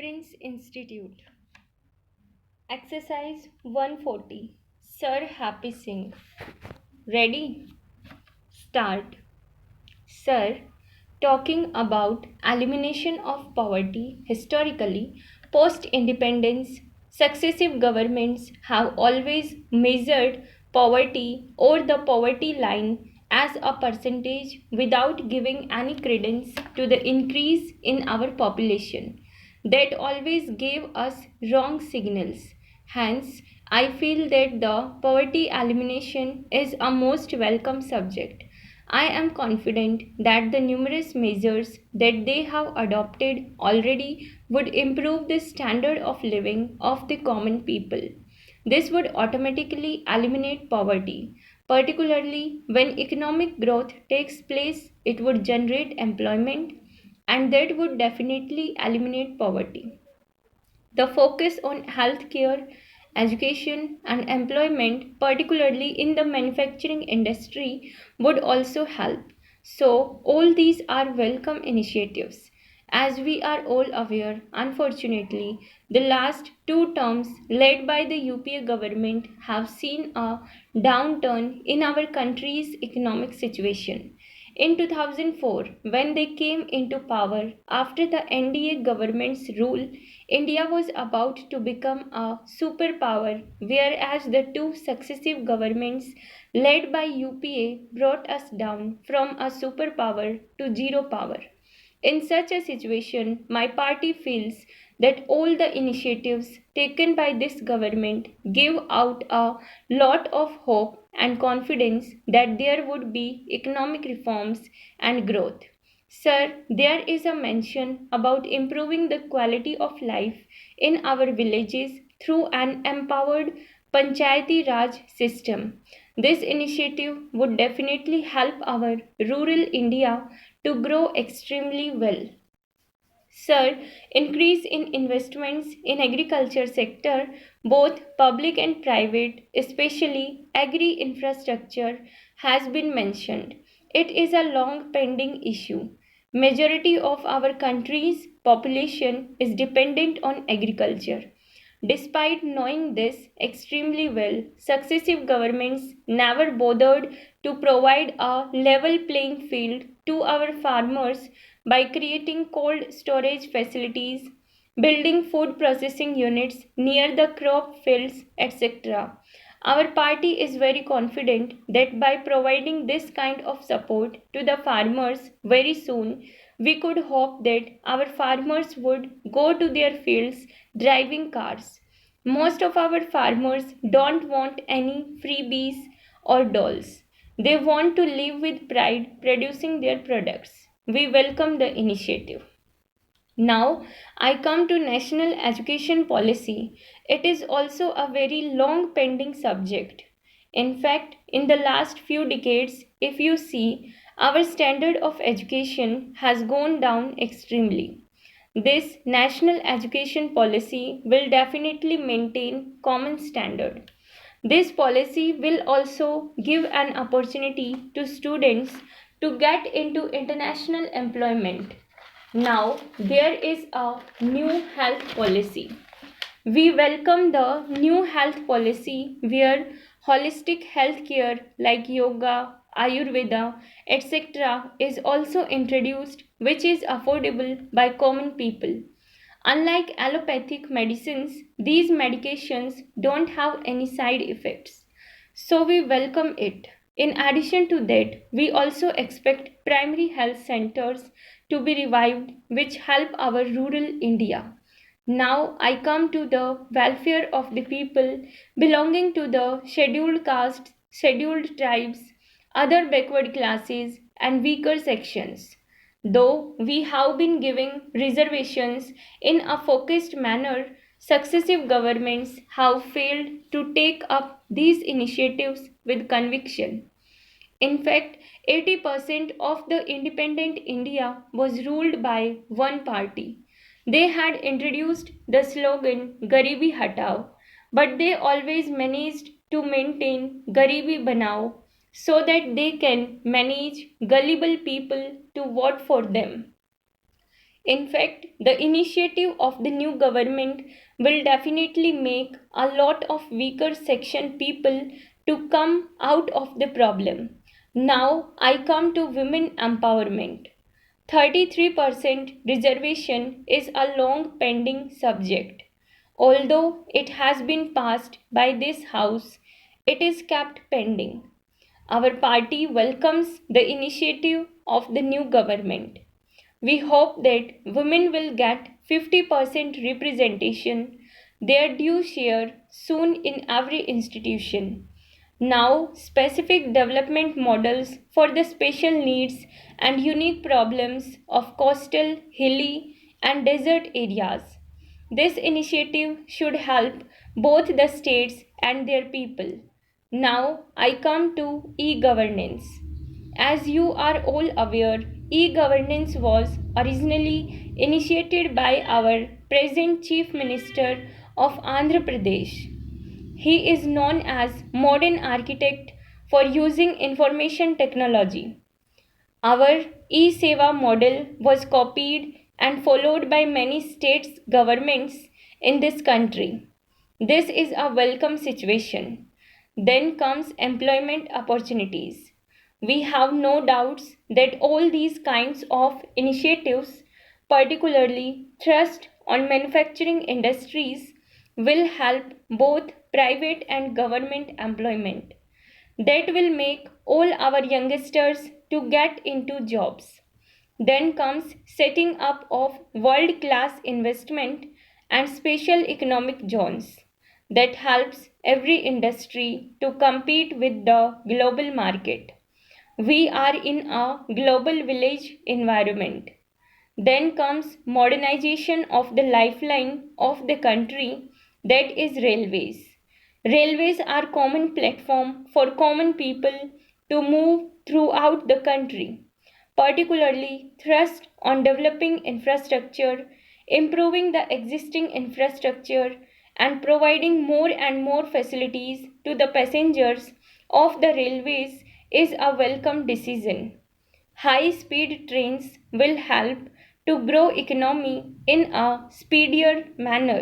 Prince Institute. Exercise 140. Sir Happy Singh. Ready? Start. Sir, talking about elimination of poverty historically, post independence, successive governments have always measured poverty or the poverty line as a percentage without giving any credence to the increase in our population. That always gave us wrong signals. Hence, I feel that the poverty elimination is a most welcome subject. I am confident that the numerous measures that they have adopted already would improve the standard of living of the common people. This would automatically eliminate poverty. Particularly when economic growth takes place, it would generate employment and that would definitely eliminate poverty. The focus on healthcare, education, and employment, particularly in the manufacturing industry, would also help. So, all these are welcome initiatives. As we are all aware, unfortunately, the last two terms led by the UPA government have seen a downturn in our country's economic situation. In 2004, when they came into power after the NDA government's rule, India was about to become a superpower, whereas the two successive governments led by UPA brought us down from a superpower to zero power. In such a situation, my party feels that all the initiatives taken by this government give out a lot of hope and confidence that there would be economic reforms and growth. Sir, there is a mention about improving the quality of life in our villages through an empowered Panchayati Raj system. This initiative would definitely help our rural India to grow extremely well. Sir, increase in investments in agriculture sector, both public and private, especially agri infrastructure, has been mentioned. It is a long pending issue. Majority of our country's population is dependent on agriculture. Despite knowing this extremely well, successive governments never bothered to provide a level playing field to our farmers by creating cold storage facilities, building food processing units near the crop fields, etc. Our party is very confident that by providing this kind of support to the farmers very soon, we could hope that our farmers would go to their fields driving cars. Most of our farmers don't want any freebies or dolls. They want to live with pride producing their products. We welcome the initiative. Now I come to national education policy. It is also a very long pending subject. In fact, in the last few decades, if you see, our standard of education has gone down extremely. This national education policy will definitely maintain common standard. This policy will also give an opportunity to students to get into international employment. Now there is a new health policy. We welcome the new health policy where holistic healthcare like yoga, Ayurveda, etc. is also introduced, which is affordable by common people. Unlike allopathic medicines, these medications don't have any side effects. So we welcome it. In addition to that, we also expect primary health centers to be revived, which help our rural India. Now I come to the welfare of the people belonging to the scheduled castes, scheduled tribes, other backward classes, and weaker sections. Though we have been giving reservations in a focused manner, successive governments have failed to take up these initiatives with conviction. In fact, 80% of the independent India was ruled by one party. They had introduced the slogan Garibi Hatao, but they always managed to maintain Garibi Banao so that they can manage gullible people to vote for them. In fact, the initiative of the new government will definitely make a lot of weaker section people to come out of the problem. Now I come to women empowerment. 33% reservation is a long pending subject. Although it has been passed by this House, it is kept pending. Our party welcomes the initiative of the new government. We hope that women will get 50% representation, their due share, soon in every institution. Now, specific development models for the special needs and unique problems of coastal, hilly, and desert areas. This initiative should help both the states and their people. Now, I come to e governance. As you are all aware, e governance was originally initiated by our present Chief Minister of Andhra Pradesh. He is known as modern architect for using information technology. Our e-seva model was copied and followed by many states governments in this country. This is a welcome situation. Then comes employment opportunities. We have no doubts that all these kinds of initiatives, particularly thrust on manufacturing industries, will help both private and government employment. That will make all our youngsters to get into jobs. Then comes setting up of world class investment and special economic zones that helps every industry to compete with the global market. We are in a global village environment. Then comes modernization of the lifeline of the country, that is railways. Railways are common platform for common people to move throughout the country, particularly thrust on developing infrastructure, improving the existing infrastructure, and providing more and more facilities to the passengers of the railways is a welcome decision. High speed trains will help to grow economy in a speedier manner.